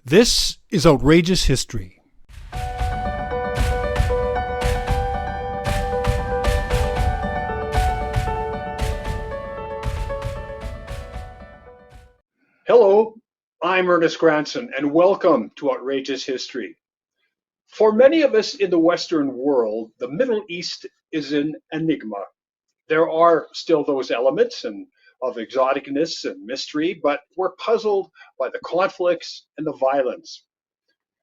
This is Outrageous History. Hello, I'm Ernest Granson, and welcome to Outrageous History. For many of us in the Western world, the Middle East is an enigma. There are still those elements of exoticness and mystery, but we're puzzled by the conflicts and the violence.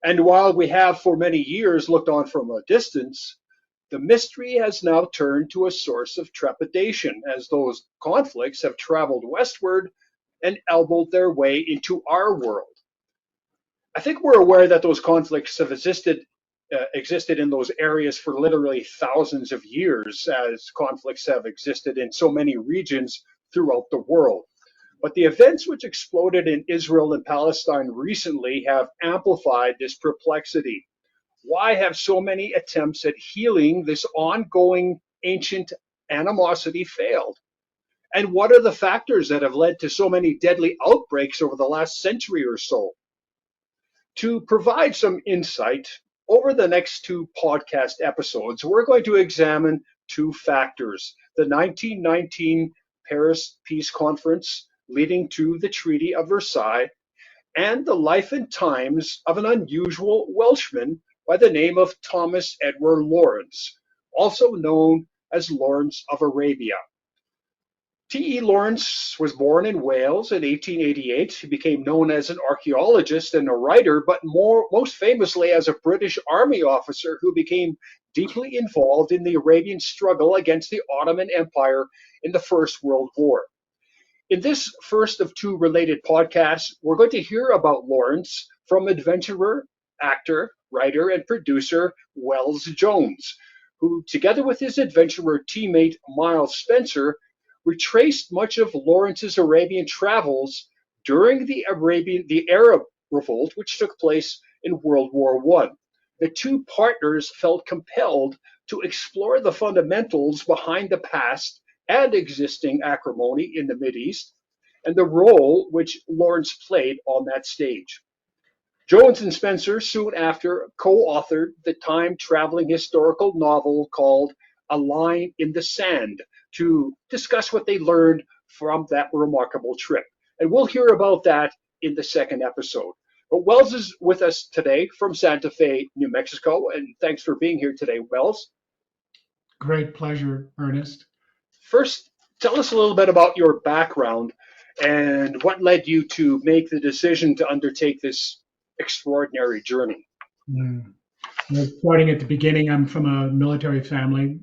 And while we have for many years looked on from a distance, the mystery has now turned to a source of trepidation as those conflicts have traveled westward and elbowed their way into our world. I think we're aware that those conflicts have existed in those areas for literally thousands of years, as conflicts have existed in so many regions throughout the world. But the events which exploded in Israel and Palestine recently have amplified this perplexity. Why have so many attempts at healing this ongoing ancient animosity failed? And what are the factors that have led to so many deadly outbreaks over the last century or so? To provide some insight, over the next two podcast episodes, we're going to examine two factors: the 1919 Paris Peace Conference leading to the Treaty of Versailles, and the life and times of an unusual Welshman by the name of Thomas Edward Lawrence, also known as Lawrence of Arabia. T.E. Lawrence was born in Wales in 1888. He became known as an archaeologist and a writer, but most famously as a British army officer who became deeply involved in the Arabian struggle against the Ottoman Empire in the First World War. In this first of two related podcasts, we're going to hear about Lawrence from adventurer, actor, writer, and producer Wells Jones, who, together with his adventurer teammate Miles Spencer, retraced much of Lawrence's Arabian travels during the Arab Revolt, which took place in World War I. The two partners felt compelled to explore the fundamentals behind the past and existing acrimony in the Mideast, and the role which Lawrence played on that stage. Jones and Spencer soon after co-authored the time-traveling historical novel called A Line in the Sand, to discuss what they learned from that remarkable trip. And we'll hear about that in the second episode. But Wells is with us today from Santa Fe, New Mexico, and thanks for being here today, Wells. Great pleasure, Ernest. First, tell us a little bit about your background and what led you to make the decision to undertake this extraordinary journey. Well, starting at the beginning, I'm from a military family.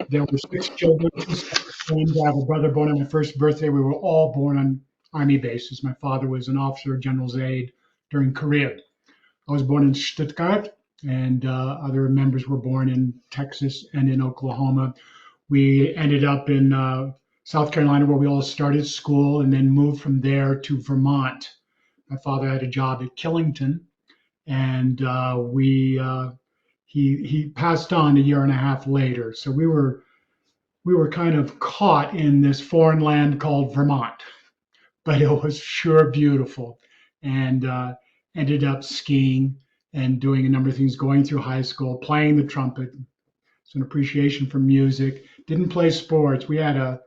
There were 6 children, 2 twins. I have a brother born on my first birthday. We were all born on Army bases. My father was an officer, general's aide during Korea. I was born in Stuttgart, and other members were born in Texas and in Oklahoma. We ended up in South Carolina, where we all started school, and then moved from there to Vermont. My father had a job at Killington, and he passed on a year and a half later. So we were kind of caught in this foreign land called Vermont, but it was sure beautiful, and ended up skiing and doing a number of things, going through high school, playing the trumpet. It's an appreciation for music. Didn't play sports. We had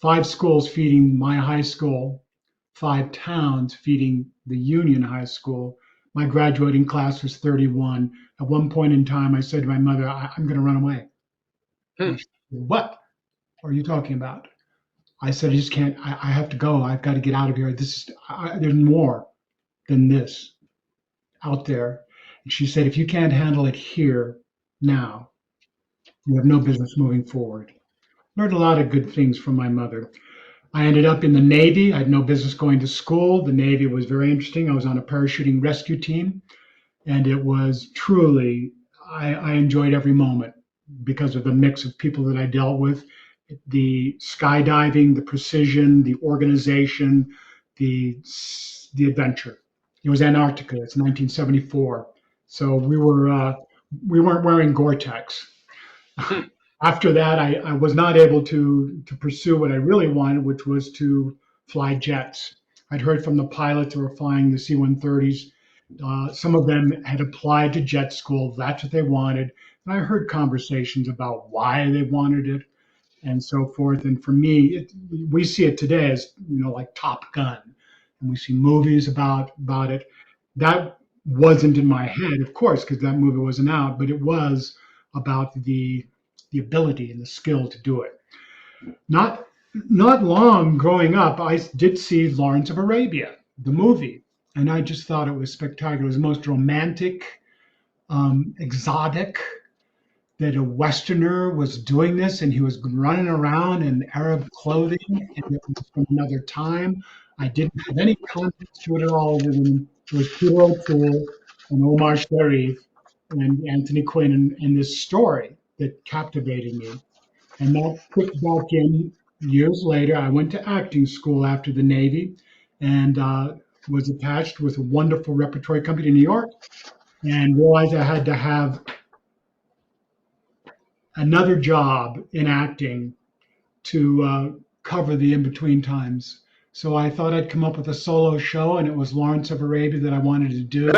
5 schools feeding my high school, 5 towns feeding the Union High School. My graduating class was 31. At one point in time, I said to my mother, I'm going to run away. She said, what are you talking about? I said, I just can't. I have to go. I've got to get out of here. There's more than this out there. And she said, if you can't handle it here now, you have no business moving forward. Learned a lot of good things from my mother. I ended up in the Navy. I had no business going to school. The Navy was very interesting. I was on a parachuting rescue team, and it was truly, I enjoyed every moment because of the mix of people that I dealt with, the skydiving, the precision, the organization, the adventure. It was Antarctica. It's 1974. So we weren't wearing Gore-Tex. After that, I was not able to pursue what I really wanted, which was to fly jets. I'd heard from the pilots who were flying the C-130s Some of them had applied to jet school. That's what they wanted. And I heard conversations about why they wanted it and so forth. And for me, we see it today as, like Top Gun, and we see movies about it. That wasn't in my head, of course, because that movie wasn't out, but it was about the ability and the skill to do it. Not long growing up, I did see Lawrence of Arabia, the movie, and I just thought it was spectacular. It was the most romantic, exotic, that a Westerner was doing this, and he was running around in Arab clothing, and it was from another time. I didn't have any context to it at all. It was Peter O'Toole and Omar Sharif and Anthony Quinn and this story that captivated me. And that kicked back in years later. I went to acting school after the Navy and was attached with a wonderful repertory company in New York, and realized I had to have another job in acting to cover the in-between times. So I thought I'd come up with a solo show, and it was Lawrence of Arabia that I wanted to do.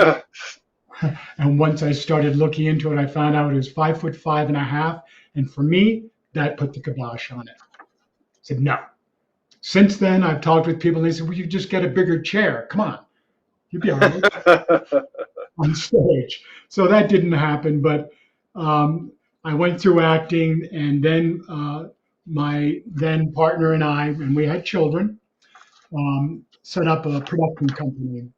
And once I started looking into it, I found out it was 5'5.5", and for me, that put the kibosh on it. I said, no. Since then, I've talked with people, and they said, well, you just get a bigger chair. Come on, you'll be all right on stage. So that didn't happen, but I went through acting, and then my then partner and we had children, set up a production company,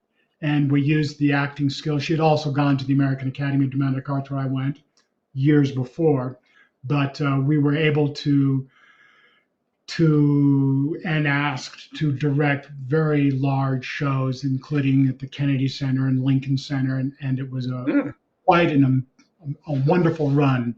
and we used the acting skills. She had also gone to the American Academy of Dramatic Arts, where I went years before, but we were able to and asked to direct very large shows, including at the Kennedy Center and Lincoln Center, and it was quite a wonderful run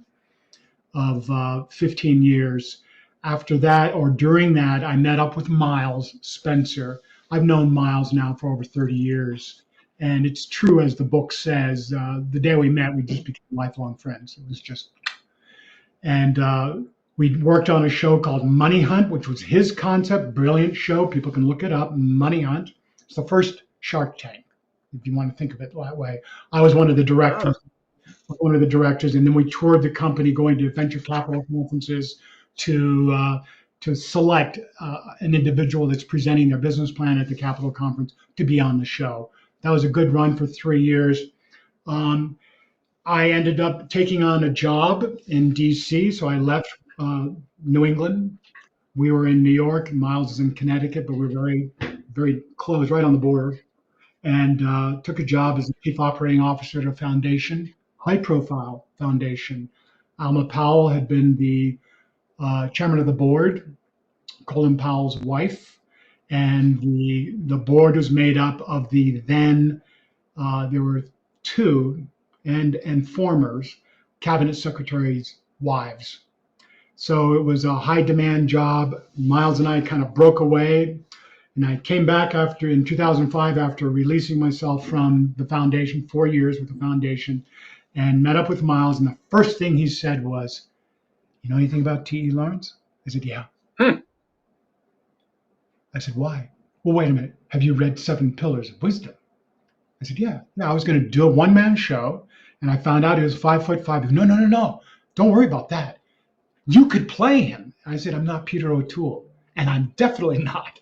of 15 years. After that, or during that, I met up with Miles Spencer. I've known Miles now for over 30 years. And it's true, as the book says, the day we met, we just became lifelong friends. It was just, and we worked on a show called Money Hunt, which was his concept, brilliant show. People can look it up, Money Hunt. It's the first Shark Tank, if you want to think of it that way. I was one of the directors. And then we toured the company, going to venture capital conferences to select an individual that's presenting their business plan at the Capital Conference to be on the show. That was a good run for 3 years. I ended up taking on a job in DC, so I left New England. We were in New York, and Miles is in Connecticut, but we're very, very close, right on the border, and took a job as the chief operating officer at a foundation, high-profile foundation. Alma Powell had been the chairman of the board, Colin Powell's wife, and the board was made up of the then, there were two and formers, cabinet secretaries' wives. So it was a high demand job. Miles and I kind of broke away, and I came back in 2005 after releasing myself from the foundation, 4 years with the foundation, and met up with Miles. And the first thing he said was, you know anything about T.E. Lawrence? I said, yeah. I said, why? Well, wait a minute. Have you read Seven Pillars of Wisdom? I said, yeah. I was going to do a one-man show, and I found out he was 5'5". No. Don't worry about that. You could play him. I said, I'm not Peter O'Toole, and I'm definitely not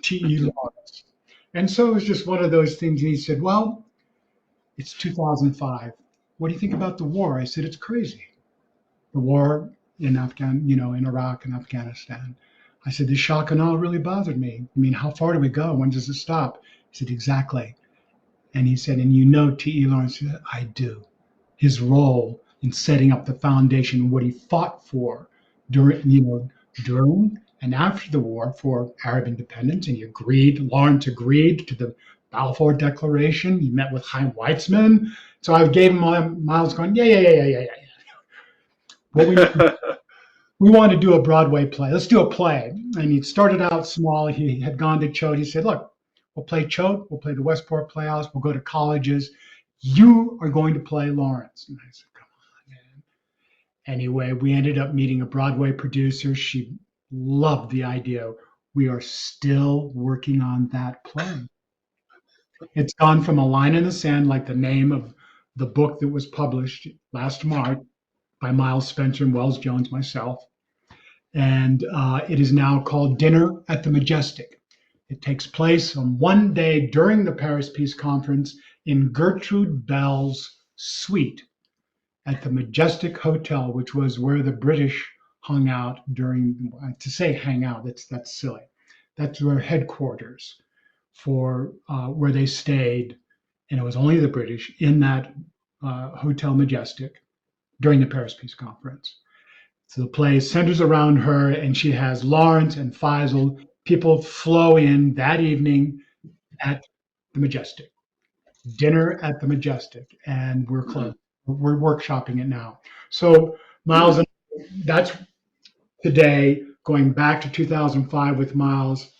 T.E. Lawrence. And so it was just one of those things. And he said, well, it's 2005. What do you think about the war? I said, it's crazy. The war in Iraq and Afghanistan. I said, the shock and awe really bothered me. I mean, how far do we go? When does it stop? He said, exactly. And he said, and you know T.E. Lawrence? Said, I do. His role in setting up the foundation, what he fought for during and after the war for Arab independence, and Lawrence agreed to the Balfour Declaration. He met with Chaim Weizmann. So I gave him Miles going, yeah. Well, we want to do a Broadway play. Let's do a play. And he started out small. He had gone to Choate. He said, look, we'll play Choate. We'll play the Westport Playhouse. We'll go to colleges. You are going to play Lawrence. And I said, come on, man. Anyway, we ended up meeting a Broadway producer. She loved the idea. We are still working on that play. It's gone from a line in the sand, like the name of the book that was published last March by Miles Spencer and Wells Jones, myself. And it is now called Dinner at the Majestic. It takes place on one day during the Paris Peace Conference in Gertrude Bell's suite at the Majestic Hotel, which was where the British hung out during, to say hang out, that's silly. That's their headquarters for where they stayed. And it was only the British in that Hotel Majestic during the Paris Peace Conference. So the play centers around her, and she has Lawrence and Faisal. People flow in that evening at the Majestic, dinner at the Majestic, and we're close. We're workshopping it now. So Miles, and that's today going back to 2005 with Miles,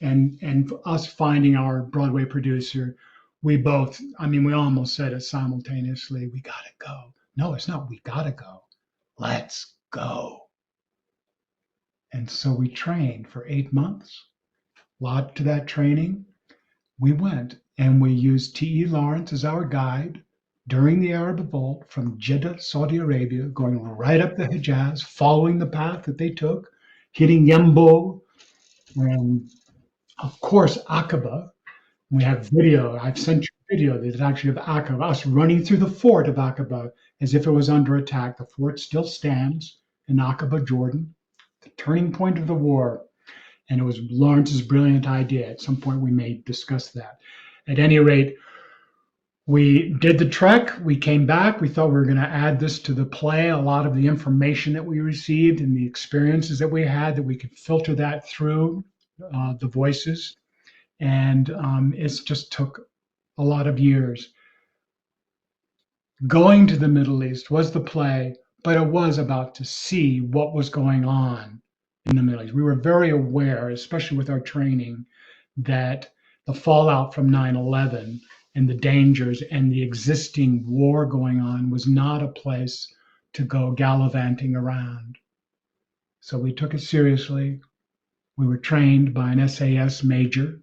and us finding our Broadway producer. We both, I mean, we almost said it simultaneously. We gotta go. No, it's not. We gotta go. Let's go. And so we trained for 8 months. Lot to that training. We went and we used T.E. Lawrence as our guide during the Arab Revolt from Jeddah, Saudi Arabia, going right up the Hijaz, following the path that they took, hitting Yembo, and of course, Aqaba. We have video. I've sent you video that's actually of Aqaba, us running through the fort of Aqaba as if it was under attack. The fort still stands in Aqaba, Jordan, the turning point of the war. And it was Lawrence's brilliant idea. At some point, we may discuss that. At any rate, we did the trek. We came back. We thought we were going to add this to the play, a lot of the information that we received and the experiences that we had, that we could filter that through the voices. And it just took a lot of years. Going to the Middle East was the play, but it was about to see what was going on in the Middle East. We were very aware, especially with our training, that the fallout from 9/11 and the dangers and the existing war going on was not a place to go gallivanting around. So we took it seriously. We were trained by an SAS major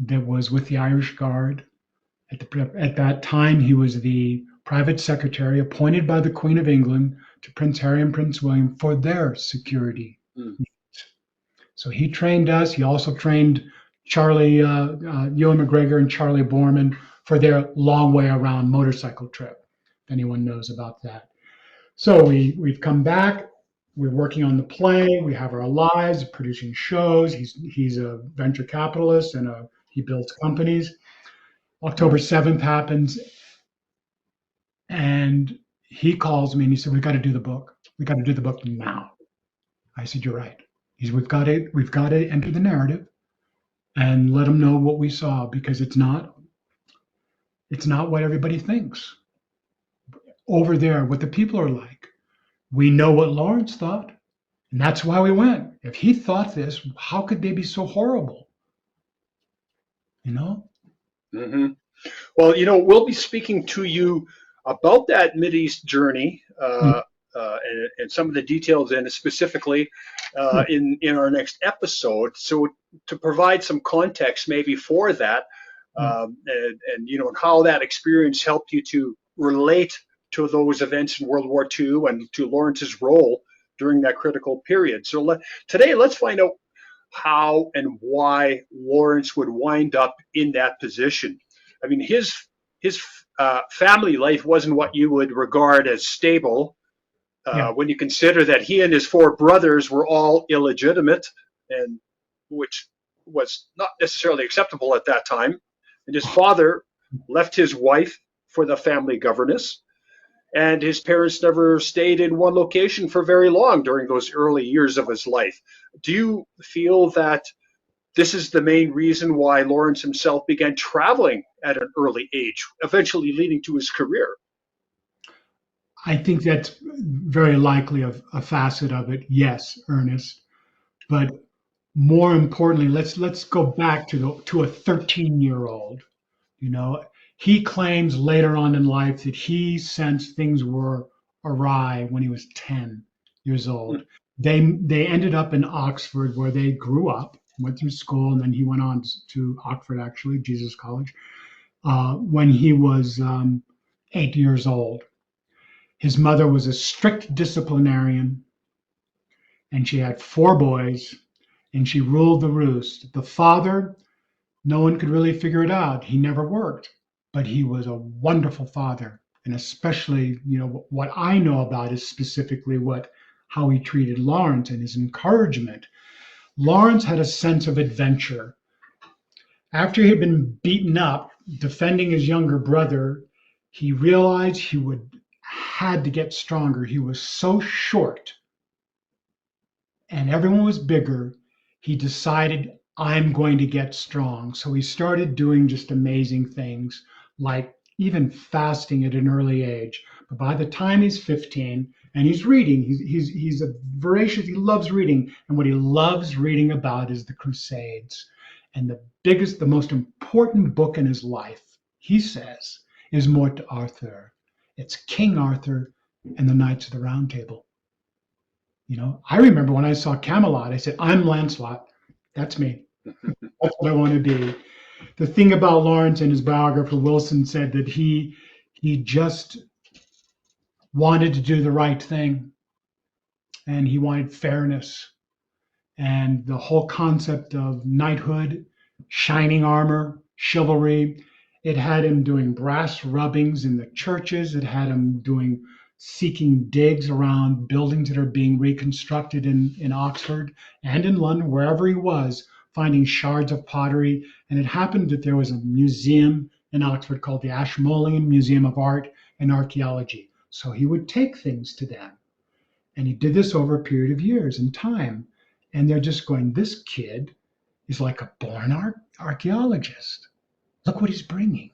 that was with the Irish Guard. At that time, he was the private secretary appointed by the Queen of England to Prince Harry and Prince William for their security. So he trained us. He also trained Charlie, Ewan McGregor and Charlie Borman for their long way around motorcycle trip, if anyone knows about that. So we've come back. We're working on the play. We have our lives, producing shows. He's a venture capitalist and he builds companies. October 7th happens, and he calls me and he said, "We've got to do the book. We've got to do the book now." I said, "You're right." We've got to enter the narrative and let them know what we saw, because it's not what everybody thinks over there, what the people are like. We know what Lawrence thought, and that's why we went. If he thought this, how could they be so horrible? You know? Mm-hmm. Well, we'll be speaking to you about that Mideast journey and some of the details in it specifically in our next episode. So to provide some context maybe for that, and how that experience helped you to relate to those events in World War II and to Lawrence's role during that critical period. So today, let's find out how and why Lawrence would wind up in that position. I mean, his family life wasn't what you would regard as stable when you consider that he and his four brothers were all illegitimate, and which was not necessarily acceptable at that time. And his father left his wife for the family governess, and his parents never stayed in one location for very long during those early years of his life. Do you feel that this is the main reason why Lawrence himself began traveling at an early age, eventually leading to his career? I think that's very likely a facet of it. Yes, Ernest. But more importantly, let's go back to a 13-year-old. He claims later on in life that he sensed things were awry when he was 10 years old. They ended up in Oxford, where they grew up, went through school, and then he went on to Oxford, actually, Jesus College, when he was 8 years old. His mother was a strict disciplinarian, and she had 4 boys, and she ruled the roost. The father, no one could really figure it out. He never worked, but he was a wonderful father. And especially, what I know about is specifically how he treated Lawrence and his encouragement. Lawrence had a sense of adventure. After he had been beaten up defending his younger brother, he realized had to get stronger. He was so short and everyone was bigger. He decided, I'm going to get strong. So he started doing just amazing things, like even fasting at an early age. But by the time he's 15 and he's reading, he's a voracious, he loves reading. And what he loves reading about is the Crusades. And the most important book in his life, he says, is Mort Arthur. It's King Arthur and the Knights of the Round Table. I remember when I saw Camelot, I said, I'm Lancelot. That's me. That's what I want to be. The thing about Lawrence and his biographer Wilson said that he just wanted to do the right thing, and he wanted fairness. And the whole concept of knighthood, shining armor, chivalry, it had him doing brass rubbings in the churches. It had him seeking digs around buildings that are being reconstructed in Oxford and in London, wherever he was, finding shards of pottery. And it happened that there was a museum in Oxford called the Ashmolean Museum of Art and Archaeology. So he would take things to them. And he did this over a period of years and time. And they're just going, this kid is like a born archaeologist. Look what he's bringing.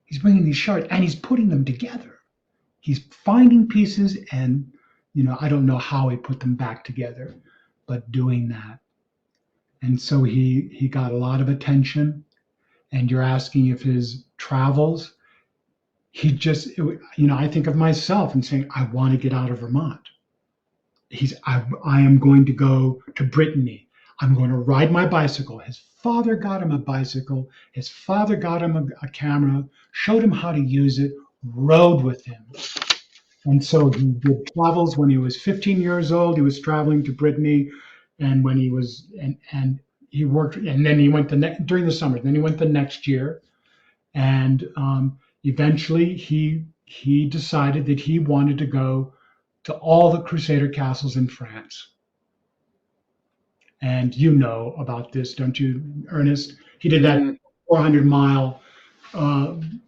He's bringing these shards and he's putting them together. He's finding pieces and, I don't know how he put them back together, but doing that. And so he got a lot of attention. And you're asking if his travels, I think of myself and saying, I want to get out of Vermont. I am going to go to Brittany. I'm going to ride my bicycle. His father got him a bicycle. His father got him a camera, showed him how to use it, rode with him. And so he did travels when he was 15 years old. He was traveling to Brittany. And when he was, and he worked, and then he went during the summer, then he went the next year. And eventually he decided that he wanted to go to all the Crusader castles in France. And you know about this, don't you, Ernest? He did that 400-mile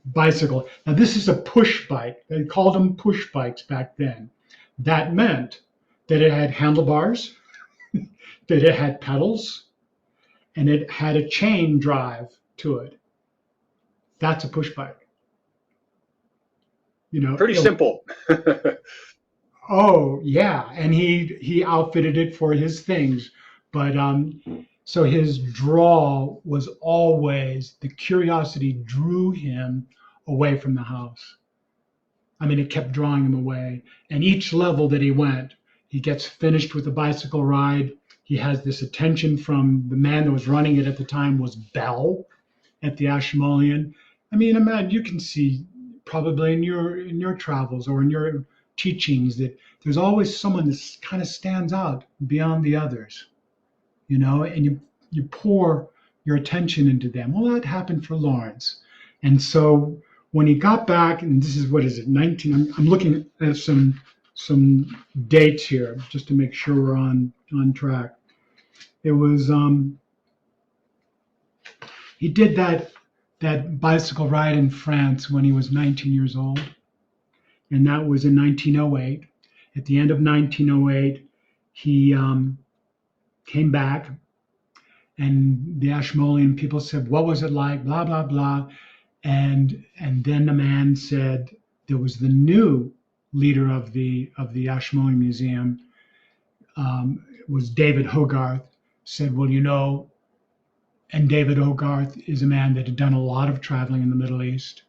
bicycle. Now, this is a push bike. They called them push bikes back then. That meant that it had handlebars, that it had pedals, and it had a chain drive to it. That's a push bike. Pretty simple. Oh, yeah. And he outfitted it for his things. But so his draw was always, the curiosity drew him away from the house. I mean, it kept drawing him away. And each level that he went, he gets finished with the bicycle ride. He has this attention from the man that was running it at the time was Bell at the Ashmolean. I mean, imagine, you can see probably in your travels or in your teachings that there's always someone that kind of stands out beyond the others, and you pour your attention into them. Well, that happened for Lawrence. And so when he got back, and this is, what is it, 19, I'm looking at some dates here just to make sure we're on track. It was, he did that bicycle ride in France when he was 19 years old. And that was in 1908. At the end of 1908, he came back, and the Ashmolean people said, what was it like? Blah, blah, blah. And then the man said, there was the new leader of the Ashmolean Museum, was David Hogarth, said, well, and David Hogarth is a man that had done a lot of traveling in the Middle East.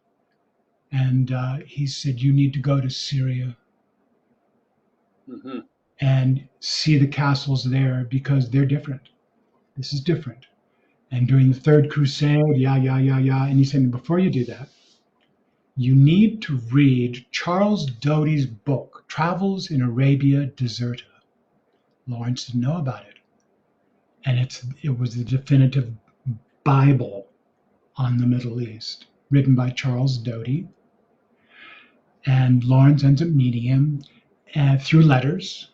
And he said, you need to go to Syria and see the castles there because they're different. This is different. And during the Third Crusade, yeah, yeah, yeah, yeah. And he said, before you do that, you need to read Charles Doty's book, Travels in Arabia Deserta. Lawrence didn't know about it. And it was the definitive Bible on the Middle East, written by Charles Doty. And Lawrence ends up meeting him through letters.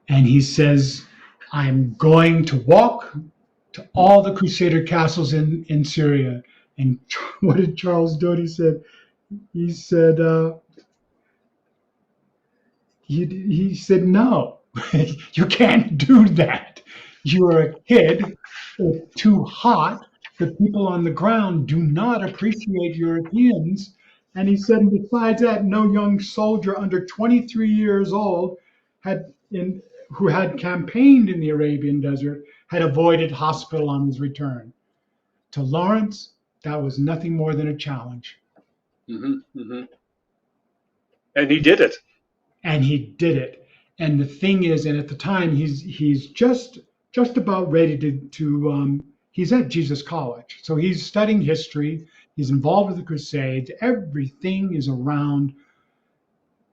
And he says, I'm going to walk to all the Crusader castles in Syria. And what did Charles Doty say? He said, he said, no, you can't do that. You're a kid. It's too hot. The people on the ground do not appreciate Europeans. And he said, and besides that, no young soldier under 23 years old who had campaigned in the Arabian desert had avoided hospital on his return. To Lawrence, that was nothing more than a challenge. Mm-hmm, mm-hmm. And he did it. And he did it. And the thing is, and at the time, he's just about ready to he's at Jesus College. So he's studying history. He's involved with the Crusades. Everything is around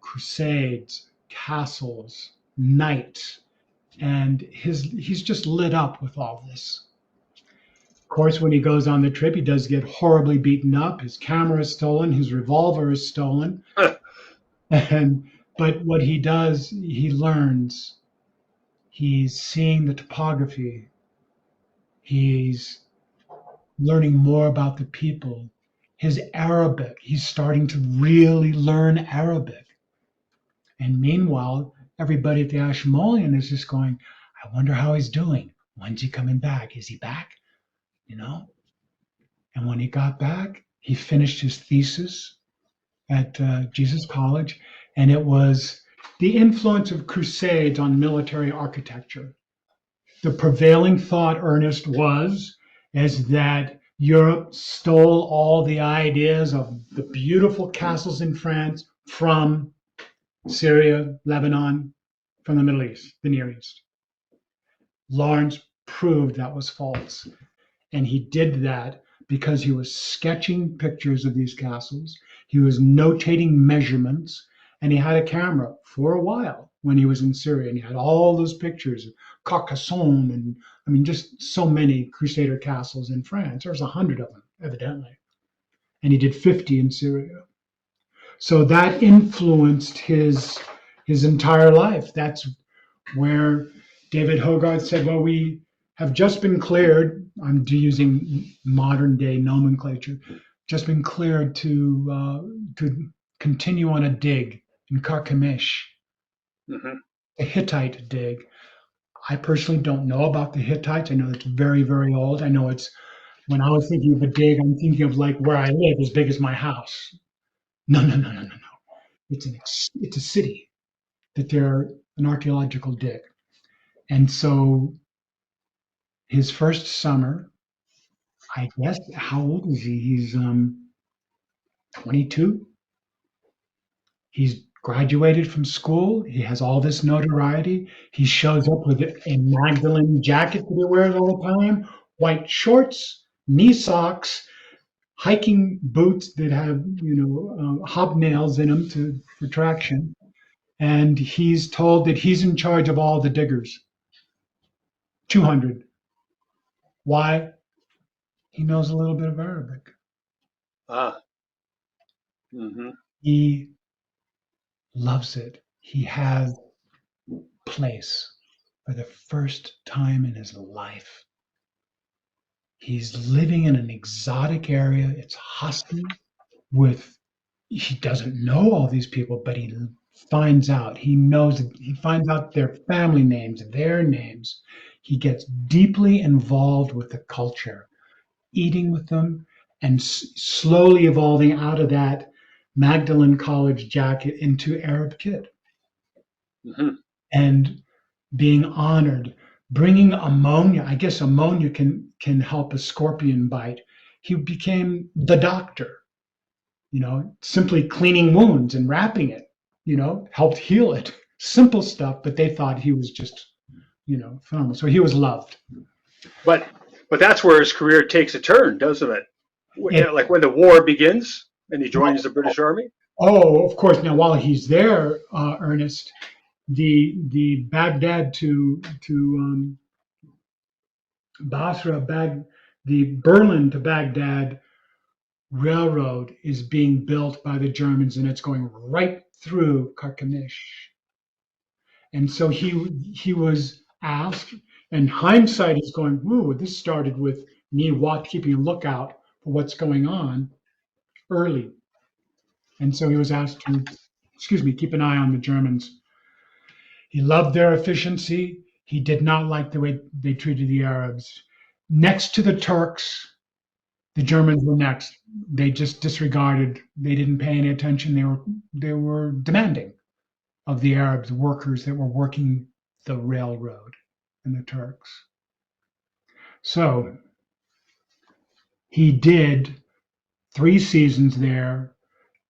Crusades, castles, knights. And he's just lit up with all this. Of course, when he goes on the trip, he does get horribly beaten up. His camera is stolen. His revolver is stolen. But what he does, he learns. He's seeing the topography. He's learning more about the people. His Arabic, he's starting to really learn Arabic. And meanwhile, everybody at the Ashmolean is just going, I wonder how he's doing. When's he coming back? Is he back? You know? And when he got back, he finished his thesis at Jesus College, and it was the influence of Crusades on military architecture. The prevailing thought, Ernest, was that Europe stole all the ideas of the beautiful castles in France from Syria, Lebanon, from the Middle East, the Near East. Lawrence proved that was false. And he did that because he was sketching pictures of these castles. He was notating measurements, and he had a camera for a while when he was in Syria. And he had all those pictures of Carcassonne, and I mean, just so many Crusader castles in France. There's 100 of them, evidently. And he did 50 in Syria. So that influenced his entire life. That's where David Hogarth said, well, we have just been cleared, I'm using modern day nomenclature, just been cleared to continue on a dig in Carchemish, a Hittite dig. I personally don't know about the Hittites. I know it's very, very old. I know it's, when I was thinking of a dig, I'm thinking of like where I live, as big as my house. No. It's a city that they're an archaeological dig. And so his first summer, I guess, how old is he? He's 22. He's graduated from school. He has all this notoriety. He shows up with a Magdalene jacket that he wears all the time, white shorts, knee socks, hiking boots that have, hobnails in them for traction. And he's told that he's in charge of all the diggers. 200. Why? He knows a little bit of Arabic. He loves it. He has place for the first time in his life. He's living in an exotic area. It's hostile he doesn't know all these people, but he finds out. He finds out their family names, their names. He gets deeply involved with the culture, eating with them, and slowly evolving out of that Magdalen College jacket into Arab kid. And being honored, bringing ammonia. I guess ammonia can help a scorpion bite. He became the doctor, simply cleaning wounds and wrapping it, helped heal it. Simple stuff, but they thought he was just, phenomenal. So he was loved. But that's where his career takes a turn, doesn't it? It, Like when the war begins and he joins the British Army. oh, of course. Now, while he's there, Ernest, the Baghdad to Basra, the Berlin to Baghdad railroad is being built by the Germans, and it's going right through Carchemish. And so he was asked, and hindsight is going, "Ooh, this started with me keeping a lookout for what's going on early." And so he was asked to, keep an eye on the Germans. He loved their efficiency. He did not like the way they treated the Arabs. Next to the Turks, the Germans were next. They just disregarded. They didn't pay any attention. They were demanding of the Arabs workers that were working the railroad and the Turks. So he did 3 seasons there,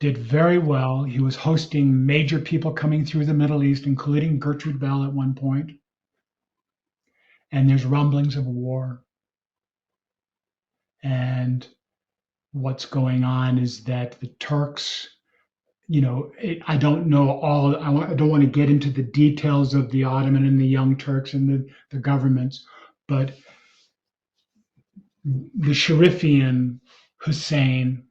did very well. He was hosting major people coming through the Middle East, including Gertrude Bell at one point. And there's rumblings of a war. And what's going on is that the Turks, I don't know all, I don't want to get into the details of the Ottoman and the Young Turks and the governments, but the Sharifian Hussein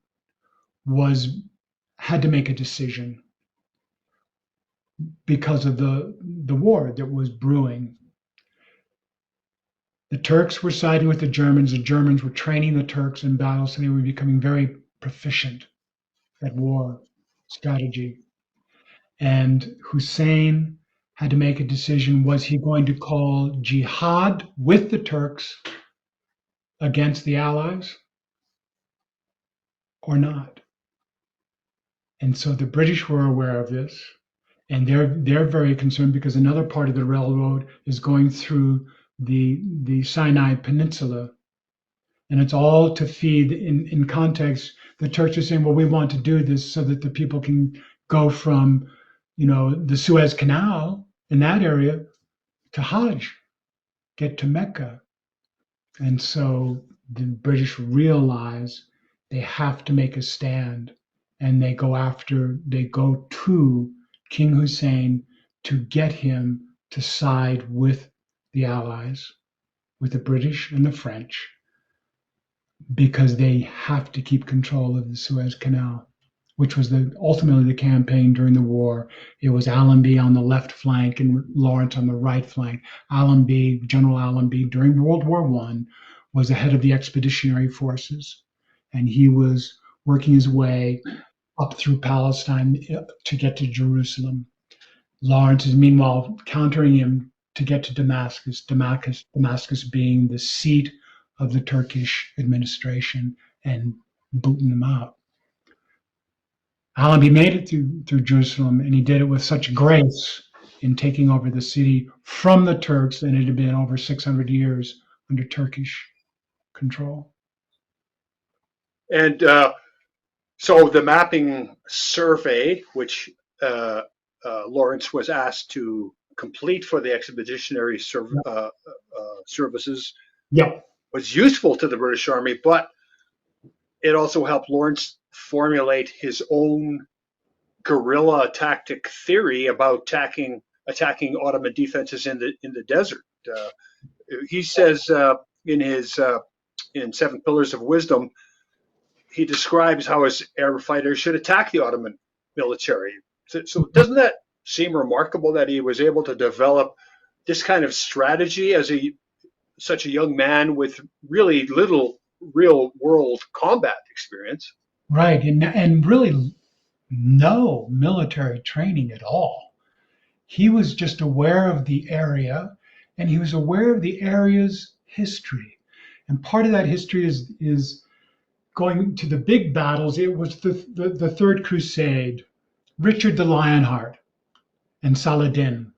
had to make a decision because of the war that was brewing. The Turks were siding with the Germans were training the Turks in battle, so they were becoming very proficient at war strategy. And Hussein had to make a decision. Was he going to call jihad with the Turks against the Allies or not? And so the British were aware of this, and they're very concerned because another part of the railroad is going through the Sinai Peninsula, and it's all to feed. In context, the Turks are saying, well, we want to do this so that the people can go from the Suez Canal in that area to Hajj, get to Mecca. And so the British realize they have to make a stand, and they go to King Hussein to get him to side with the Allies, with the British and the French, because they have to keep control of the Suez Canal, which was ultimately the campaign during the war. It was Allenby on the left flank and Lawrence on the right flank. General Allenby, during World War I, was the head of the expeditionary forces, and he was working his way up through Palestine to get to Jerusalem. Lawrence is meanwhile countering him to get to Damascus, Damascus being the seat of the Turkish administration, and booting them out. Allenby made it through Jerusalem, and he did it with such grace in taking over the city from the Turks, and it had been over 600 years under Turkish control. And so the mapping survey, which Lawrence was asked to complete for the expeditionary services, Yep. was useful to the British Army, but it also helped Lawrence formulate his own guerrilla tactic theory about attacking Ottoman defenses in the desert. He says in Seven Pillars of Wisdom, he describes how his Arab fighters should attack the Ottoman military. So doesn't that seem remarkable that he was able to develop this kind of strategy as such a young man with really little real world combat experience? Right, and really no military training at all. He was just aware of the area, and he was aware of the area's history. And part of that history is going to the big battles. It was the Third Crusade, Richard the Lionheart, and Saladin.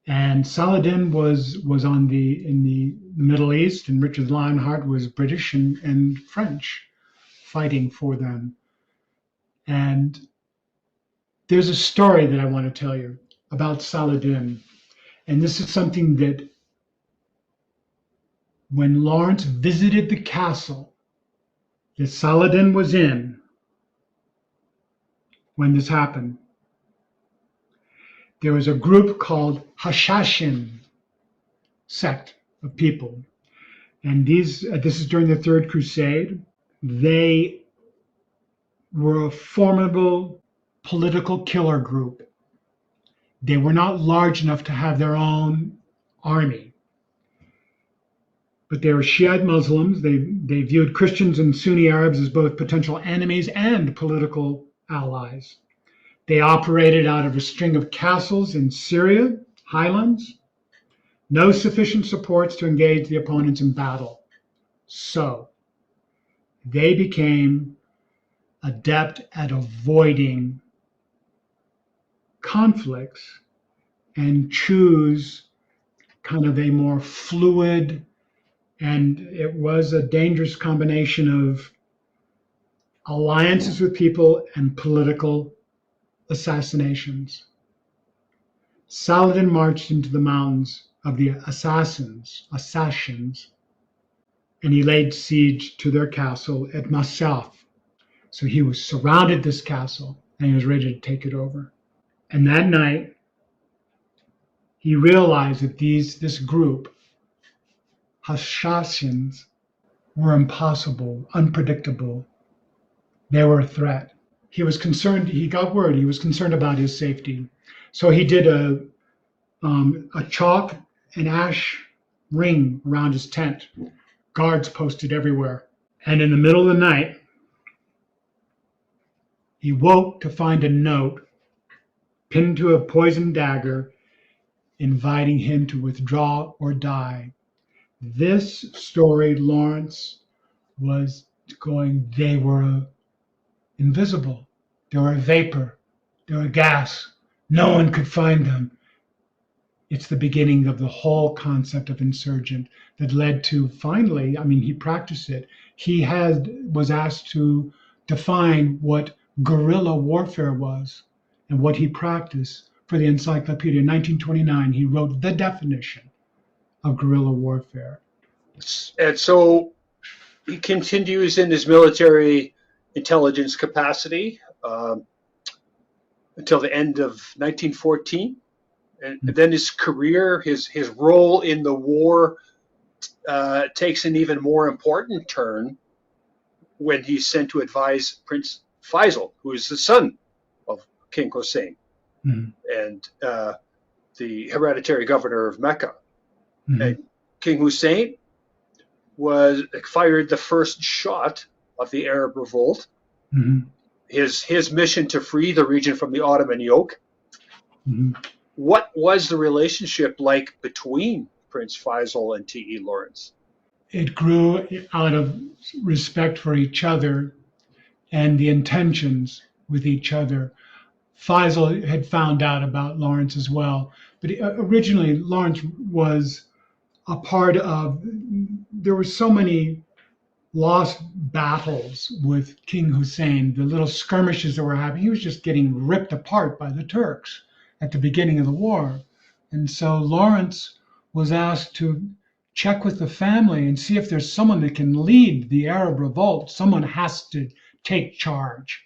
And Saladin was in the Middle East, and Richard the Lionheart was British and French fighting for them. And there's a story that I want to tell you about Saladin. And this is something that when Lawrence visited the castle that Saladin was in when this happened, there was a group called Hashashin sect of people. And this is during the Third Crusade. They were a formidable political killer group. They were not large enough to have their own army, but they were Shiite Muslims. They viewed Christians and Sunni Arabs as both potential enemies and political allies. They operated out of a string of castles in Syria, highlands, no sufficient supports to engage the opponents in battle. So they became adept at avoiding conflicts and choose kind of a more fluid, and it was a dangerous combination of alliances with people and political assassinations. Saladin marched into the mountains of the assassins, and he laid siege to their castle at Masaf. So he was surrounded this castle and he was ready to take it over. And that night, he realized that this group, Hashashins, were impossible, unpredictable. They were a threat. He was concerned, he got word, he was concerned about his safety. So he did a chalk and ash ring around his tent, guards posted everywhere. And in the middle of the night, he woke to find a note pinned to a poisoned dagger inviting him to withdraw or die. This story, Lawrence was going, they were invisible. They were a vapor. They were a gas. No one could find them. It's the beginning of the whole concept of insurgent that led to finally, I mean, he practiced it. He was asked to define what guerrilla warfare was and what he practiced for the encyclopedia. In 1929, he wrote the definition of guerrilla warfare. And so he continues in his military intelligence capacity until the end of 1914. And then his career, his role in the war takes an even more important turn when he's sent to advise Prince Faisal, who is the son of King Hussein and the hereditary governor of Mecca. And King Hussein fired the first shot of the Arab revolt. His mission to free the region from the Ottoman yoke. What was the relationship like between Prince Faisal and T.E. Lawrence? It grew out of respect for each other and the intentions with each other. Faisal had found out about Lawrence as well, but originally Lawrence was a part of, there were so many lost battles with King Hussein, the little skirmishes that were happening. He was just getting ripped apart by the Turks at the beginning of the war. And so Lawrence was asked to check with the family and see if there's someone that can lead the Arab revolt. Someone has to take charge.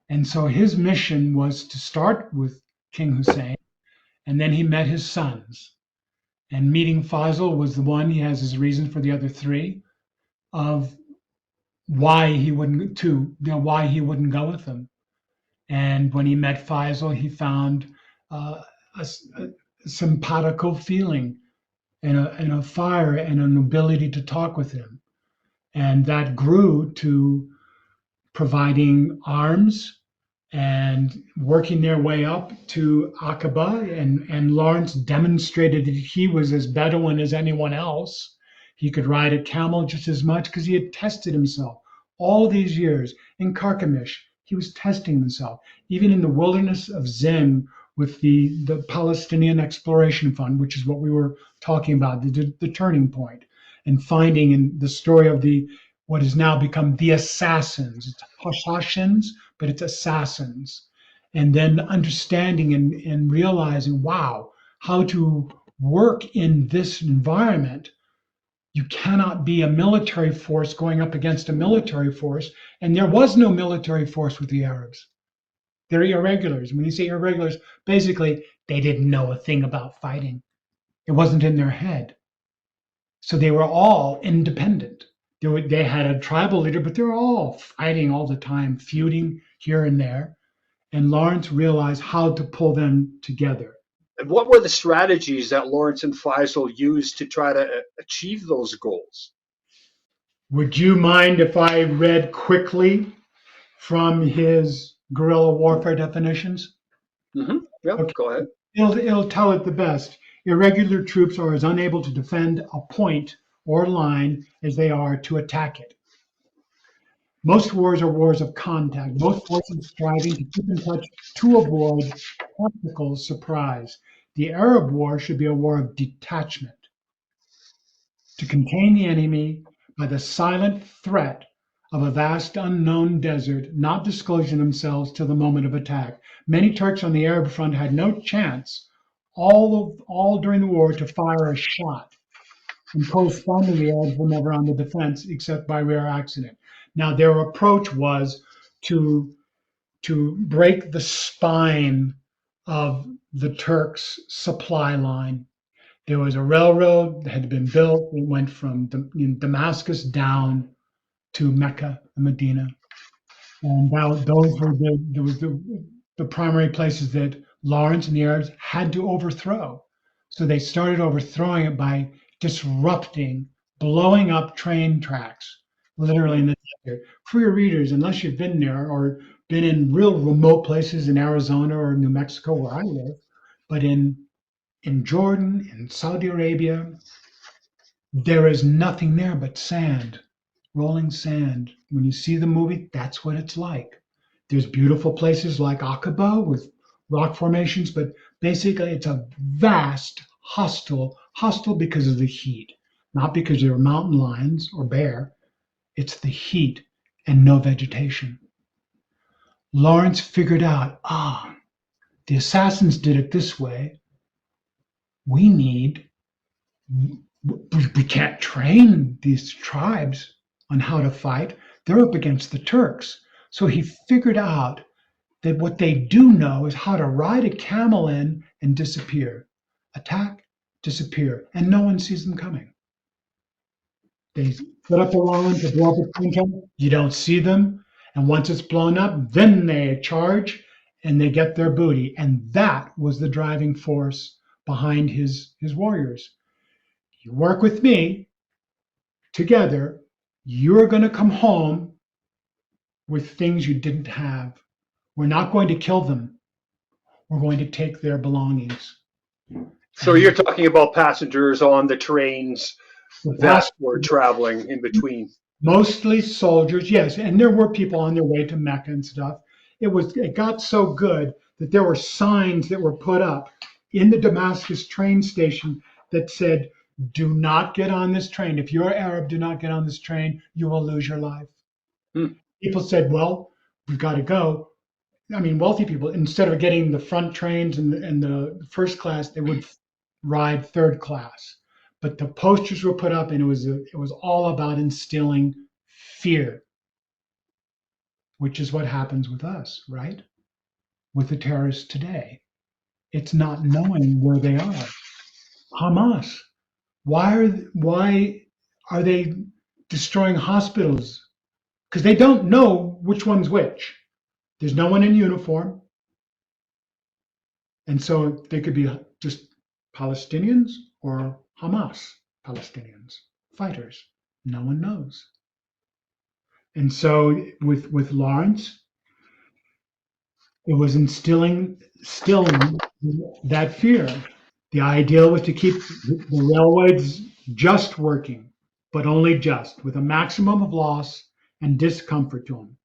And so his mission was to start with King Hussein, and then he met his sons. And meeting Faisal was the one, he has his reason for the other three, of why he wouldn't go with them. And when he met Faisal, he found a simpatico feeling and a fire and an ability to talk with him. And that grew to providing arms and working their way up to Aqaba. And Lawrence demonstrated that he was as Bedouin as anyone else. He could ride a camel just as much because he had tested himself all these years. In Carchemish, he was testing himself. Even in the wilderness of Zin with the Palestinian Exploration Fund, which is what we were talking about, the turning point, and finding in the story of what has now become the assassins. It's Hashashins, but it's assassins. And then understanding and realizing, wow, how to work in this environment. You cannot be a military force going up against a military force. And there was no military force with the Arabs. They're irregulars. When you say irregulars, basically, they didn't know a thing about fighting. It wasn't in their head. So they were all independent. They had a tribal leader, but they were all fighting all the time, feuding here and there. And Lawrence realized how to pull them together. And what were the strategies that Lawrence and Faisal used to try to achieve those goals? Would you mind if I read quickly from his guerrilla warfare definitions? Mm-hmm. Yeah, Okay. go ahead. It'll tell it the best. Irregular troops are as unable to defend a point or line as they are to attack it. Most wars are wars of contact, most forces striving to keep in touch to avoid tactical surprise. The Arab war should be a war of detachment, to contain the enemy by the silent threat of a vast unknown desert, not disclosing themselves till the moment of attack. Many Turks on the Arab front had no chance all during the war to fire a shot. And correspondingly, Arabs were never on the defense except by rare accident. Now, their approach was to break the spine of the Turks' supply line. There was a railroad that had been built. It went from Damascus down to Mecca and Medina. And those were the primary places that Lawrence and the Arabs had to overthrow. So they started overthrowing it by disrupting, blowing up train tracks, literally in the desert. For your readers, unless you've been there or been in real remote places in Arizona or New Mexico where I live, but in Jordan, in Saudi Arabia, there is nothing there but sand, rolling sand. When you see the movie, that's what it's like. There's beautiful places like Aqaba with rock formations, but basically it's a vast, hostile because of the heat, not because there are mountain lions or bear. It's the heat and no vegetation. Lawrence figured out, the assassins did it this way. We can't train these tribes on how to fight. They're up against the Turks. So he figured out that what they do know is how to ride a camel in and disappear. Attack, disappear, and no one sees them coming. They put up a line to blow up a train. You don't see them. And once it's blown up, then they charge and they get their booty. And that was the driving force behind his warriors. You work with me together, you're going to come home with things you didn't have. We're not going to kill them. We're going to take their belongings. So you're talking about passengers on the trains that were traveling in between. Mostly soldiers, yes. And there were people on their way to Mecca and stuff. It got so good that there were signs that were put up in the Damascus train station that said, do not get on this train. If you're Arab, do not get on this train. You will lose your life. People said, well, we've got to go. I mean, wealthy people, instead of getting the front trains and the first class, they would ride third class. But the posters were put up, and it was all about instilling fear, which is what happens with us, right? With the terrorists today. It's not knowing where they are. Hamas. Why are they destroying hospitals? Because they don't know which one's which. There's no one in uniform. And so they could be just Palestinians or Hamas Palestinians, fighters. No one knows. And so with Lawrence, it was instilling that fear. The idea was to keep the railways just working, but only just, with a maximum of loss and discomfort to them.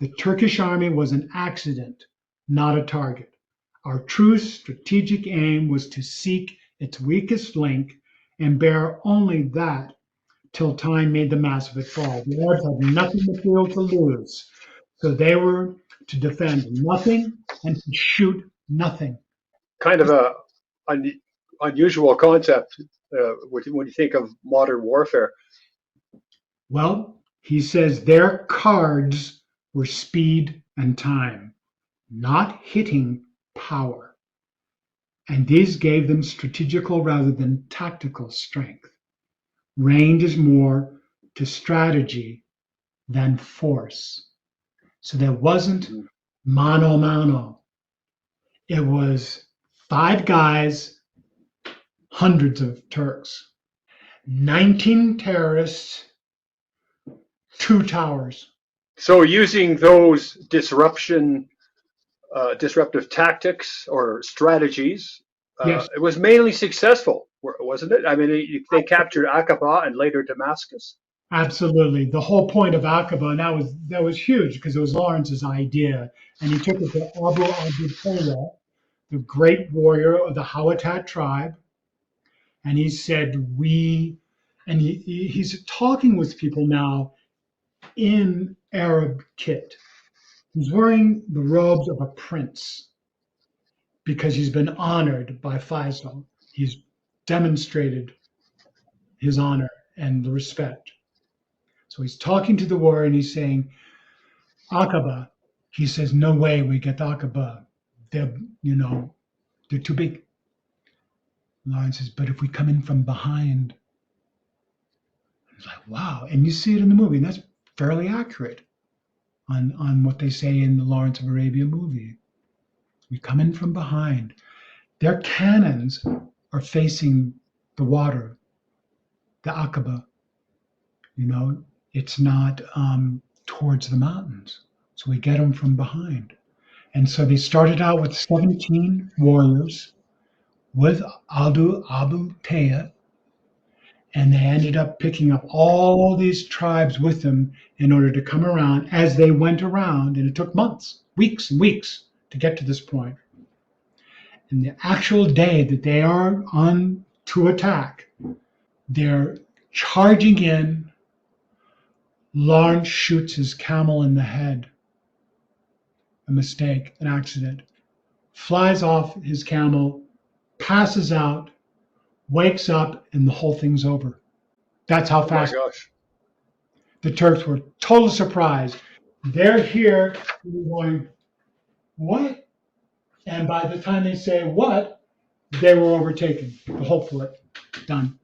The Turkish army was an accident, not a target. Our true strategic aim was to seek its weakest link and bear only that till time made the mass of it fall. The Arabs had nothing material to lose, so they were to defend nothing and to shoot nothing. Kind of a unusual concept. when you think of modern warfare? Well, he says their cards were speed and time, not hitting power. And these gave them strategical rather than tactical strength. Range is more to strategy than force. So there wasn't mano a mano. It was 5 guys, hundreds of Turks, 19 terrorists, 2 towers. So using those disruptive tactics or strategies, Yes, it was mainly successful, wasn't it? I mean, they captured Aqaba and later Damascus. absolutely. The whole point of Aqaba, and that was huge because it was Lawrence's idea, and he took it to Abu Abdullah, the great warrior of the Hawatat tribe, and he said, he's talking with people now in Arab kit. He's wearing the robes of a prince because he's been honored by Faisal. He's demonstrated his honor and the respect. So he's talking to the warrior and he's saying, Aqaba. He says, no way we get Aqaba. They're too big. Lawrence says, but if we come in from behind, it's like, wow. And you see it in the movie, and that's fairly accurate on what they say in the Lawrence of Arabia movie. We come in from behind. Their cannons are facing the water, the Aqaba. It's not towards the mountains. So we get them from behind. And so they started out with 17 warriors with Abu Taya, and they ended up picking up all these tribes with them in order to come around as they went around, and it took months, weeks and weeks to get to this point. And the actual day that they are on to attack, they're charging in. Lawrence shoots his camel in the head. A mistake, an accident. Flies off his camel, passes out, wakes up, and the whole thing's over. That's how fast. Oh my gosh. The Turks were totally surprised. They're here, going, what? And by the time they say what, they were overtaken. The whole fort, done.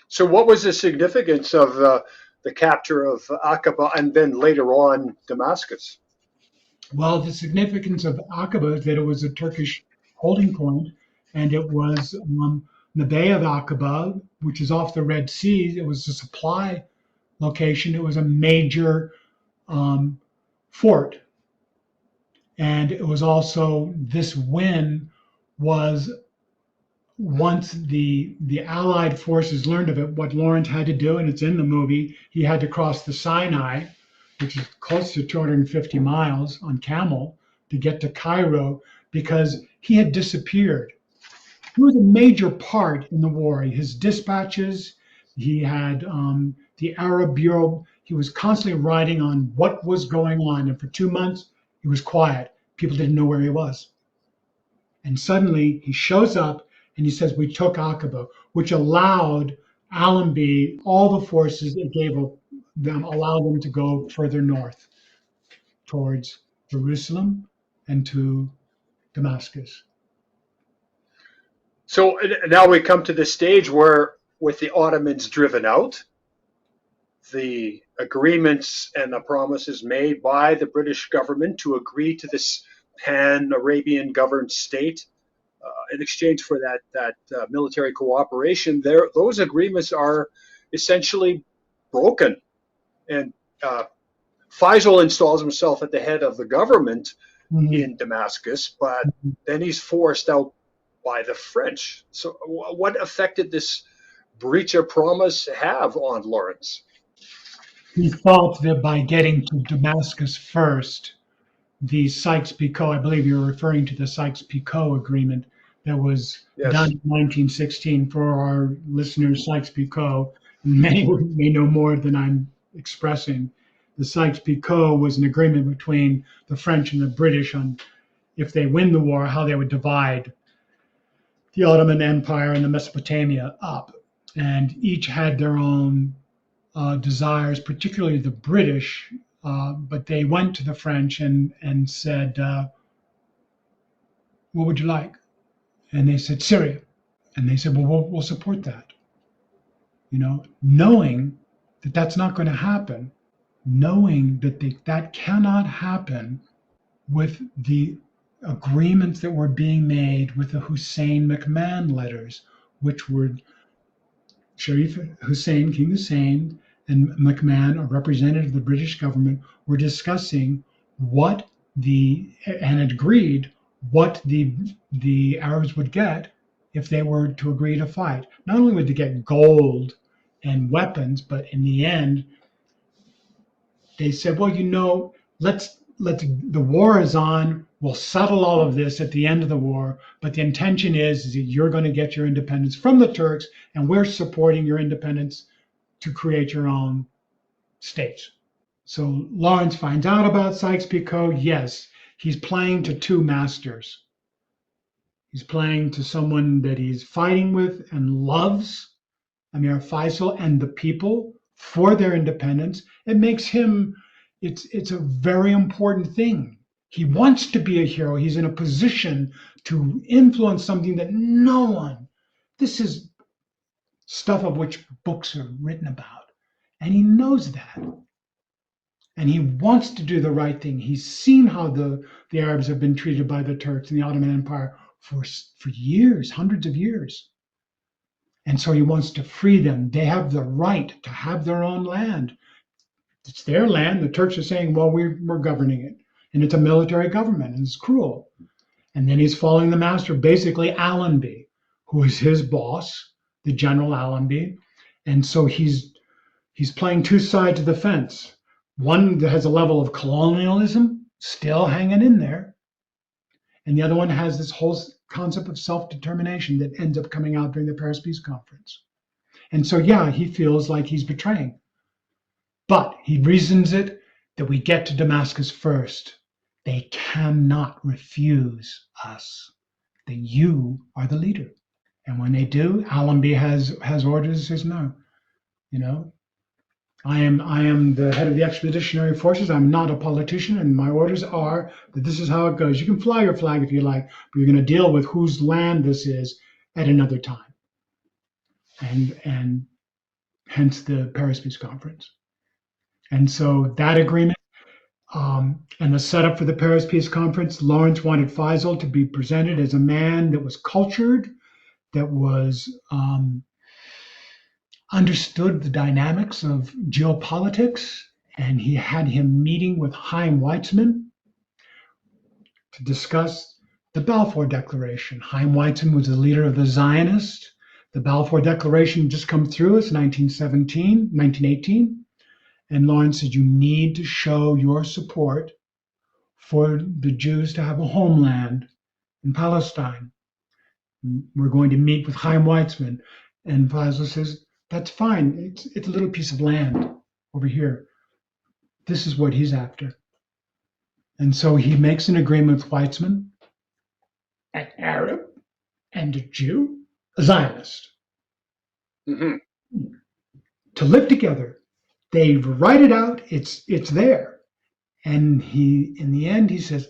So what was the significance of the capture of Aqaba and then later on Damascus? Well, the significance of Aqaba is that it was a Turkish holding point, and it was the Bay of Aqaba, which is off the Red Sea. It was a supply location. It was a major fort. And it was also, this win was, once the Allied forces learned of it, what Lawrence had to do, and it's in the movie, he had to cross the Sinai, which is close to 250 miles on camel, to get to Cairo, because he had disappeared. He was a major part in the war. His dispatches, he had the Arab Bureau. He was constantly writing on what was going on. And for 2 months, he was quiet. People didn't know where he was. And suddenly he shows up and he says, we took Aqaba, which allowed Allenby, all the forces, it gave them, allowed them to go further north towards Jerusalem and to Damascus. So now we come to the stage where, with the Ottomans driven out, the agreements and the promises made by the British government to agree to this pan-Arabian governed state in exchange for that military cooperation, those agreements are essentially broken. And Faisal installs himself at the head of the government in Damascus, but then he's forced out by the French. So what effect did this breach of promise have on Lawrence? He thought that by getting to Damascus first, the Sykes-Picot, I believe you're referring to the Sykes-Picot agreement that was done in 1916. For our listeners, Sykes-Picot, many may know more than I'm expressing. The Sykes-Picot was an agreement between the French and the British on, if they win the war, how they would divide the Ottoman Empire and the Mesopotamia up, and each had their own desires, particularly the British. But they went to the French and said, "What would you like?" And they said, "Syria." And they said, "Well, we'll support that." Knowing that that's not going to happen, knowing that that cannot happen with the agreements that were being made with the Hussein McMahon letters, which were Sharif Hussein, King Hussein, and McMahon, a representative of the British government, were discussing and agreed what the Arabs would get if they were to agree to fight. Not only would they get gold and weapons, but in the end, they said, well, let's the war is on. We'll settle all of this at the end of the war, but the intention is that you're going to get your independence from the Turks, and we're supporting your independence to create your own state. So Lawrence finds out about Sykes-Picot. Yes, he's playing to two masters. He's playing to someone that he's fighting with and loves, Amir Faisal, and the people for their independence. It makes him, it's a very important thing. He wants to be a hero. He's in a position to influence something that no one, this is stuff of which books are written about. And he knows that. And he wants to do the right thing. He's seen how the Arabs have been treated by the Turks and the Ottoman Empire for years, hundreds of years. And so he wants to free them. They have the right to have their own land. It's their land. The Turks are saying, well, we're governing it. And it's a military government, and it's cruel. And then he's following the master, basically Allenby, who is his boss, the General Allenby. And so he's playing two sides of the fence. One that has a level of colonialism still hanging in there. And the other one has this whole concept of self-determination that ends up coming out during the Paris Peace Conference. And so, yeah, he feels like he's betraying. But he reasons it that we get to Damascus first. They cannot refuse us, that you are the leader. And when they do, Allenby has orders, says, no, I am the head of the expeditionary forces. I'm not a politician, and my orders are that this is how it goes. You can fly your flag if you like, but you're going to deal with whose land this is at another time. And hence the Paris Peace Conference. And so that agreement and the setup for the Paris Peace Conference, Lawrence wanted Faisal to be presented as a man that was cultured, that was understood the dynamics of geopolitics, and he had him meeting with Chaim Weizmann to discuss the Balfour Declaration. Chaim Weizmann was the leader of the Zionists. The Balfour Declaration just come through. It's 1918. And Lawrence said, you need to show your support for the Jews to have a homeland in Palestine. We're going to meet with Chaim Weizmann. And Faisal says, that's fine. It's a little piece of land over here. This is what he's after. And so he makes an agreement with Weizmann, an Arab and a Jew, a Zionist, to live together. They write it out. It's there. And in the end, he says,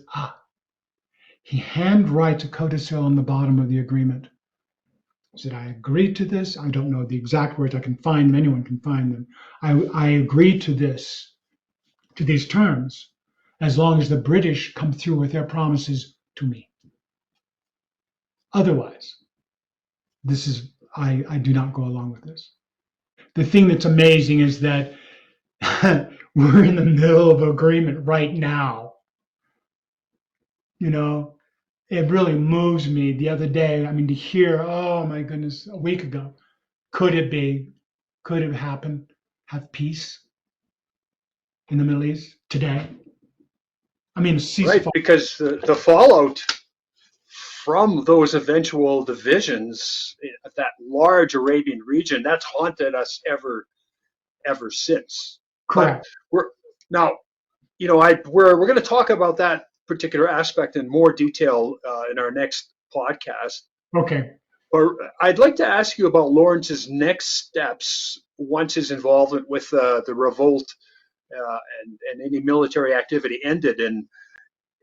he handwrites a codicil on the bottom of the agreement. He said, I agree to this. I don't know the exact words. I can find them. Anyone can find them. I agree to this, to these terms, as long as the British come through with their promises to me. Otherwise, I do not go along with this. The thing that's amazing is that we're in the middle of agreement right now. It really moves me the other day. To hear, oh my goodness, a week ago, could it have happened, have peace in the Middle East today? Ceasefire. Right, because the fallout from those eventual divisions, that large Arabian region, that's haunted us ever since. Correct. But we're going to talk about that particular aspect in more detail in our next podcast. Okay. But I'd like to ask you about Lawrence's next steps once his involvement with the revolt and any military activity ended. And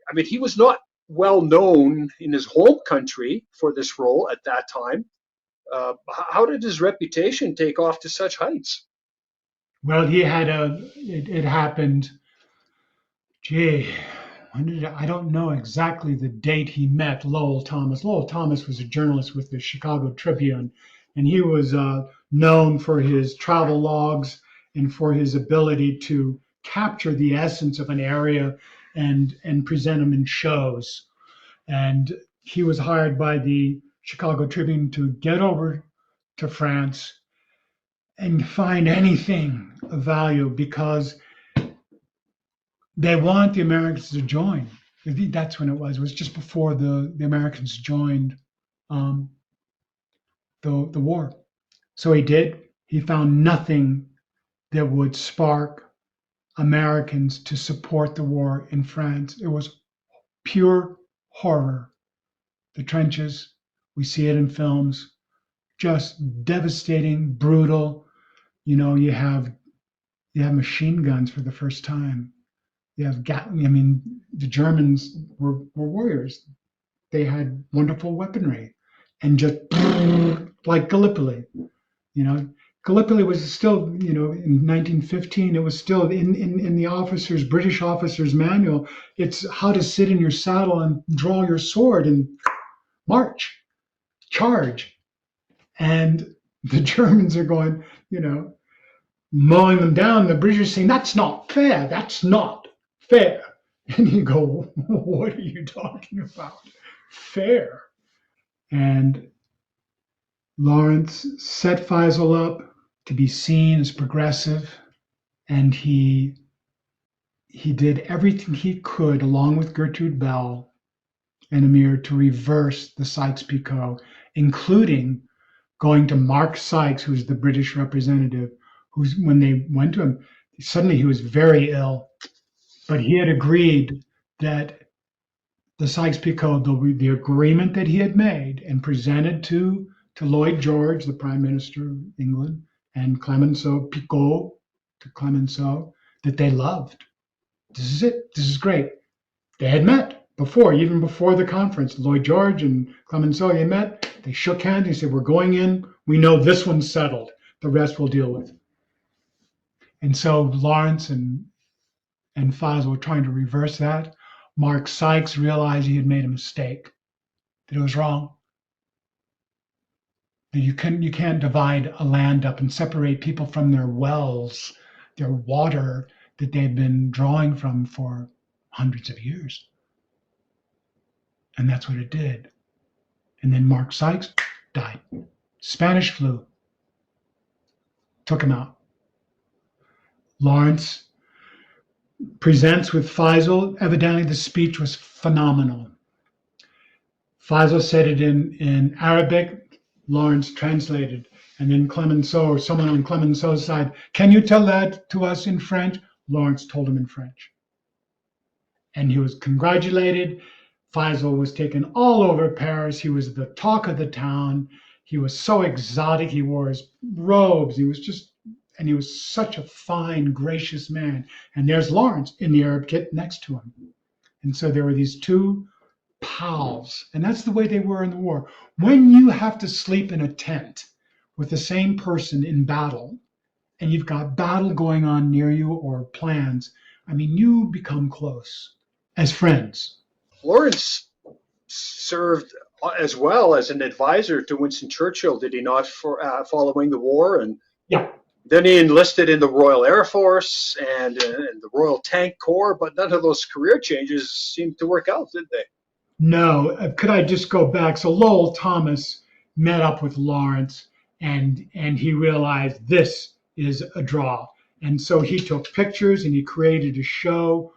I mean, he was not well known in his home country for this role at that time. How did his reputation take off to such heights? Well, it happened, gee, when did I don't know exactly the date he met Lowell Thomas. Lowell Thomas was a journalist with the Chicago Tribune, and he was known for his travel logs and for his ability to capture the essence of an area and present them in shows. And he was hired by the Chicago Tribune to get over to France and find anything of value because they want the Americans to join. That's when it was. It was just before the Americans joined the war. So he did. He found nothing that would spark Americans to support the war in France. It was pure horror. The trenches, we see it in films, just devastating, brutal. You have machine guns for the first time. You have Gatling. I mean, the Germans were warriors. They had wonderful weaponry, and just like Gallipoli. Gallipoli was still, in 1915, it was still in the British officer's manual. It's how to sit in your saddle and draw your sword and march, charge. And the Germans are going, mowing them down. The British are saying, that's not fair. That's not fair. And you go, what are you talking about? Fair. And Lawrence set Faisal up to be seen as progressive, and he did everything he could, along with Gertrude Bell and Amir, to reverse the Sykes-Picot, including going to Mark Sykes, who's the British representative, when they went to him, suddenly he was very ill, but he had agreed that the Sykes-Picot, the agreement that he had made and presented to Lloyd George, the Prime Minister of England, and Clemenceau, Picot to Clemenceau, that they loved. This is it. This is great. They had met before, even before the conference. Lloyd George and Clemenceau, they met. They shook hands. They said, we're going in. We know this one's settled. The rest we'll deal with. And so Lawrence and Faisal were trying to reverse that. Mark Sykes realized he had made a mistake, that it was wrong. That you can't divide a land up and separate people from their wells, their water that they've been drawing from for hundreds of years. And that's what it did. And then Mark Sykes died. Spanish flu took him out. Lawrence presents with Faisal. Evidently, the speech was phenomenal. Faisal said it in Arabic. Lawrence translated. And then Clemenceau, or someone on Clemenceau's side, can you tell that to us in French? Lawrence told him in French. And he was congratulated. Faisal was taken all over Paris. He was the talk of the town. He was so exotic. He wore his robes. He was such a fine, gracious man. And there's Lawrence in the Arab kit next to him. And so there were these two pals. And that's the way they were in the war. When you have to sleep in a tent with the same person in battle, and you've got battle going on near you or plans, I mean, you become close as friends. Lawrence served as well as an advisor to Winston Churchill, did he not, for following the war? And Yeah. then he enlisted in the Royal Air Force and the Royal Tank Corps, but none of those career changes seemed to work out, did they? No, could I just go back? So Lowell Thomas met up with Lawrence, and he realized this is a draw. And so he took pictures and he created a show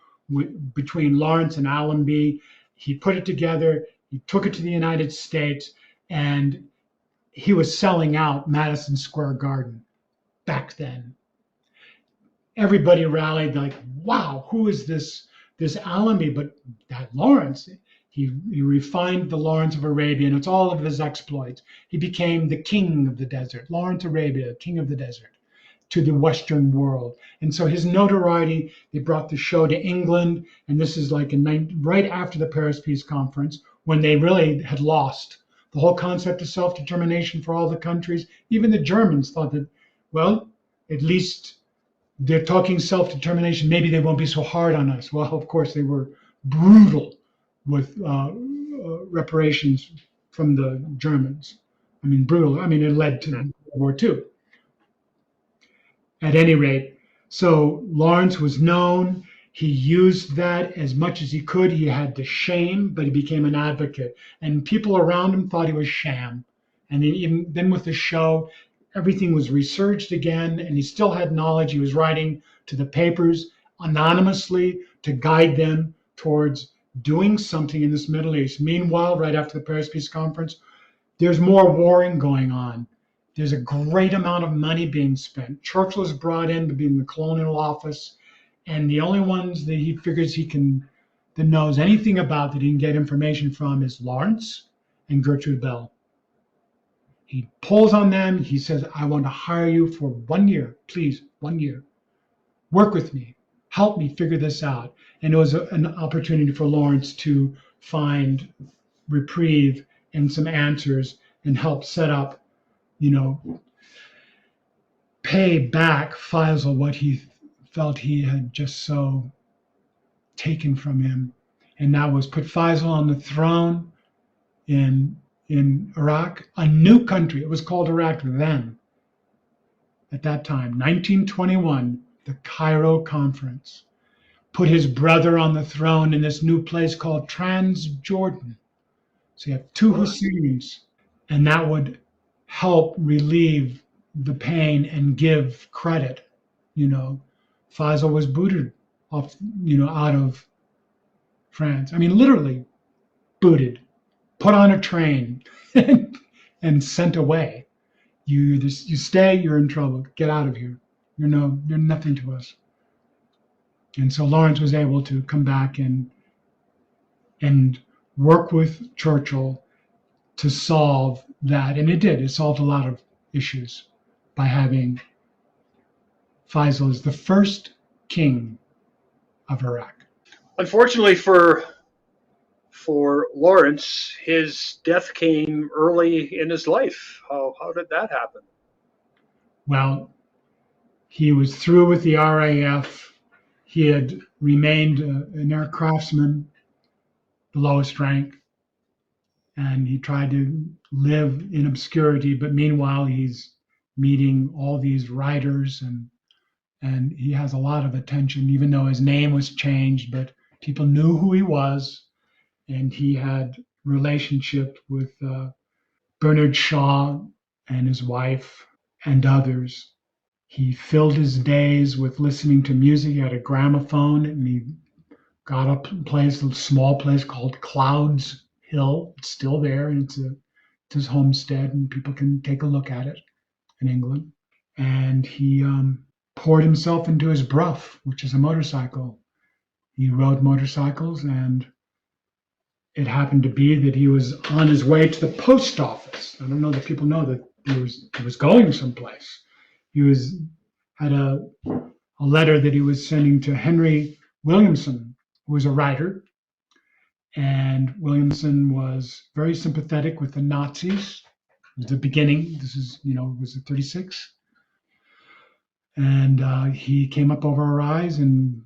between Lawrence and Allenby. He put it together. He took it to the United States, and he was selling out Madison Square Garden back then. Everybody rallied like, wow, who is this Allenby? But that Lawrence, He refined the Lawrence of Arabia, and it's all of his exploits. He became the king of the desert, Lawrence Arabia, king of the desert, to the Western world. And so his notoriety, they brought the show to England, and this is like right after the Paris Peace Conference, when they really had lost the whole concept of self-determination for all the countries. Even the Germans thought that, well, at least they're talking self-determination, maybe they won't be so hard on us. Well, of course, they were brutal with reparations from the Germans. I mean, brutal. I mean, it led to World War II. At any rate, so Lawrence was known. He used that as much as he could. He had the shame, but he became an advocate. And people around him thought he was sham. And then with the show, everything was researched again, and he still had knowledge. He was writing to the papers anonymously to guide them towards doing something in this Middle East. Meanwhile, right after the Paris Peace Conference, there's more warring going on. There's a great amount of money being spent. Churchill is brought in to be in the colonial office, and the only ones that he figures that knows anything about, that he can get information from, is Lawrence and Gertrude Bell. He pulls on them. He says, I want to hire you for 1 year, please, 1 year. Work with me. Help me figure this out. And it was an opportunity for Lawrence to find reprieve and some answers and help set up, pay back Faisal what he felt he had just so taken from him. And that was put Faisal on the throne in Iraq, a new country. It was called Iraq then. At that time, 1921, the Cairo Conference put his brother on the throne in this new place called Transjordan. So you have two Husseins, and that would help relieve the pain and give credit. Faisal was booted off, out of France. I mean, literally booted, put on a train, and sent away. You stay, you're in trouble. Get out of here. You're nothing to us. And so Lawrence was able to come back and work with Churchill to solve that. And it did. It solved a lot of issues by having Faisal as the first king of Iraq. Unfortunately for Lawrence, his death came early in his life. How did that happen? Well, he was through with the RAF. He had remained an air craftsman, the lowest rank, and he tried to live in obscurity. But meanwhile, he's meeting all these writers, and he has a lot of attention, even though his name was changed. But people knew who he was, and he had relationship with Bernard Shaw and his wife and others. He filled his days with listening to music. He had a gramophone, and he got a small place called Clouds Hill. It's still there, and it's his homestead, and people can take a look at it in England. And he poured himself into his Bruff, which is a motorcycle. He rode motorcycles, and it happened to be that he was on his way to the post office. I don't know that people know that he was going someplace. He had a letter that he was sending to Henry Williamson, who was a writer. And Williamson was very sympathetic with the Nazis. It was the beginning. This is, was it 36? And he came up over our eyes, and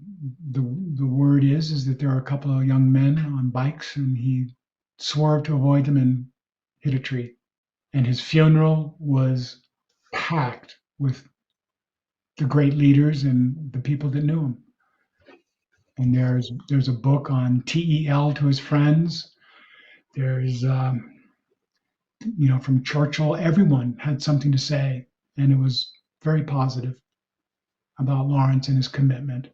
the word is that there are a couple of young men on bikes, and he swerved to avoid them and hit a tree. And his funeral was packed with the great leaders and the people that knew him. And there's a book on TEL to his friends. There's from Churchill. Everyone had something to say, and it was very positive about Lawrence and his commitment.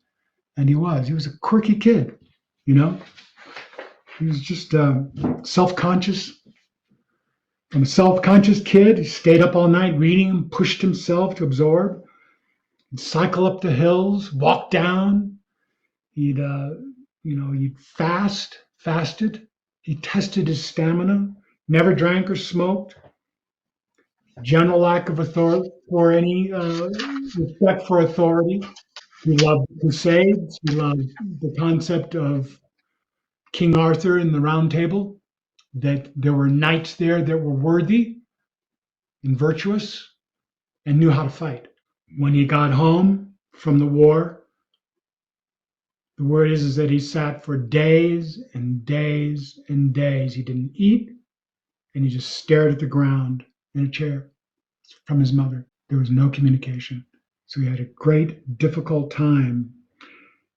And he was a quirky kid, He was just self-conscious. From a self-conscious kid, he stayed up all night reading and pushed himself to absorb. He'd cycle up the hills, walk down. He'd fasted. He tested his stamina, never drank or smoked, general lack of authority or any respect for authority. He loved the Crusades. He loved the concept of King Arthur in the Round Table, that there were knights there that were worthy and virtuous and knew how to fight. When he got home from the war, the word is that he sat for days and days and days. He didn't eat, and he just stared at the ground in a chair from his mother. There was no communication. So he had a great, difficult time.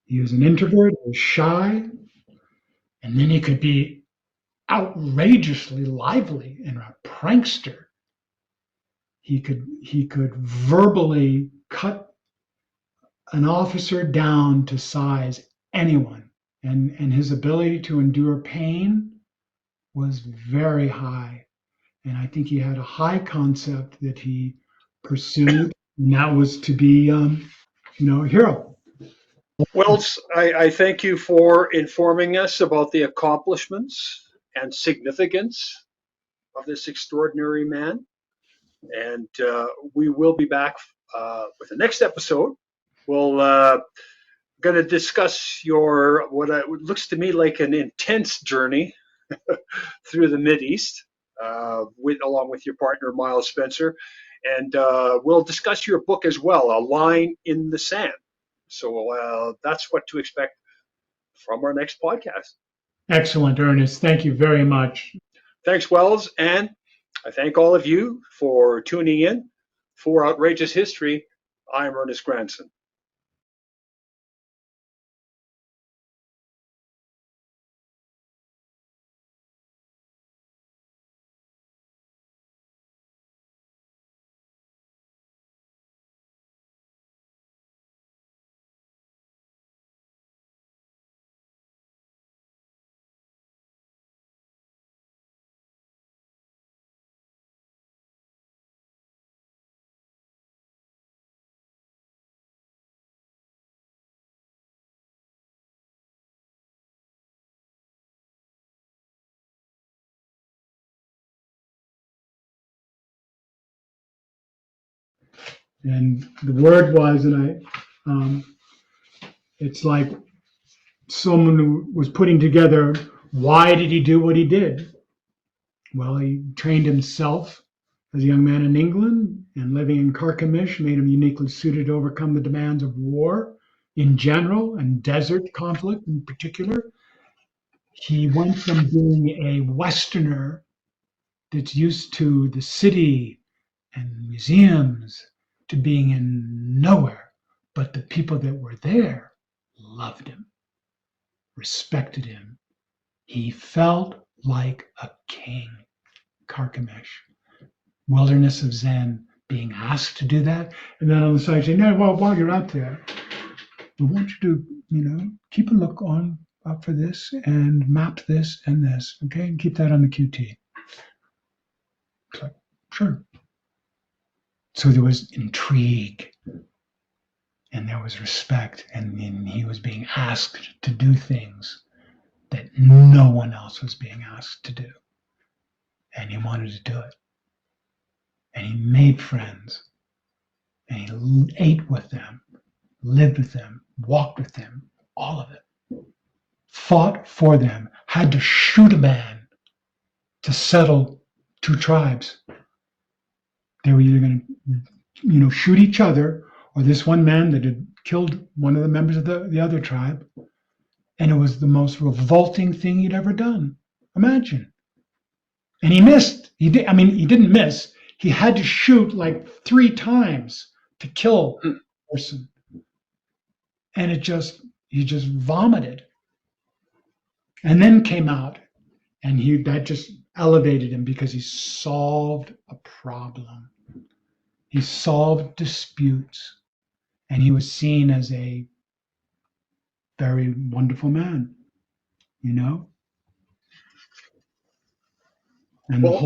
He was an introvert, he was shy, and then he could be outrageously lively and a prankster. He could verbally cut an officer down to size anyone, and his ability to endure pain was very high. And I think he had a high concept that he pursued, and that was to be, a hero. Wells, I thank you for informing us about the accomplishments and significance of this extraordinary man. And we will be back with the next episode. We'll going to discuss your what looks to me like an intense journey through the Mideast, along with your partner Miles Spencer, and we'll discuss your book as well, A Line in the Sand. So that's what to expect from our next podcast. Excellent, Ernest. Thank you very much. Thanks, Wells, and I thank all of you for tuning in. For Outrageous History, I'm Ernest Granson. And the word was, it's like someone who was putting together, why did he do what he did? Well, he trained himself as a young man in England, and living in Carchemish made him uniquely suited to overcome the demands of war in general and desert conflict in particular. He went from being a Westerner that's used to the city and museums to being in nowhere, but the people that were there loved him, respected him. He felt like a king. Carchemish, wilderness of Zen, being asked to do that, and then on the side saying, "No, well, while you're out there, we want you to, keep a look up for this and map this and this, okay, and keep that on the QT." It's like, sure. So there was intrigue, and there was respect, and he was being asked to do things that no one else was being asked to do, and he wanted to do it. And he made friends, and he ate with them, lived with them, walked with them, all of it. Fought for them, had to shoot a man to settle two tribes. They were either going to, shoot each other, or this one man that had killed one of the members of the other tribe. And it was the most revolting thing he'd ever done. Imagine. And he missed. He didn't miss. He had to shoot like 3 times to kill a person. And he just vomited. And then came out, and that just elevated him because he solved a problem. He solved disputes, and he was seen as a very wonderful man, And Well, the whole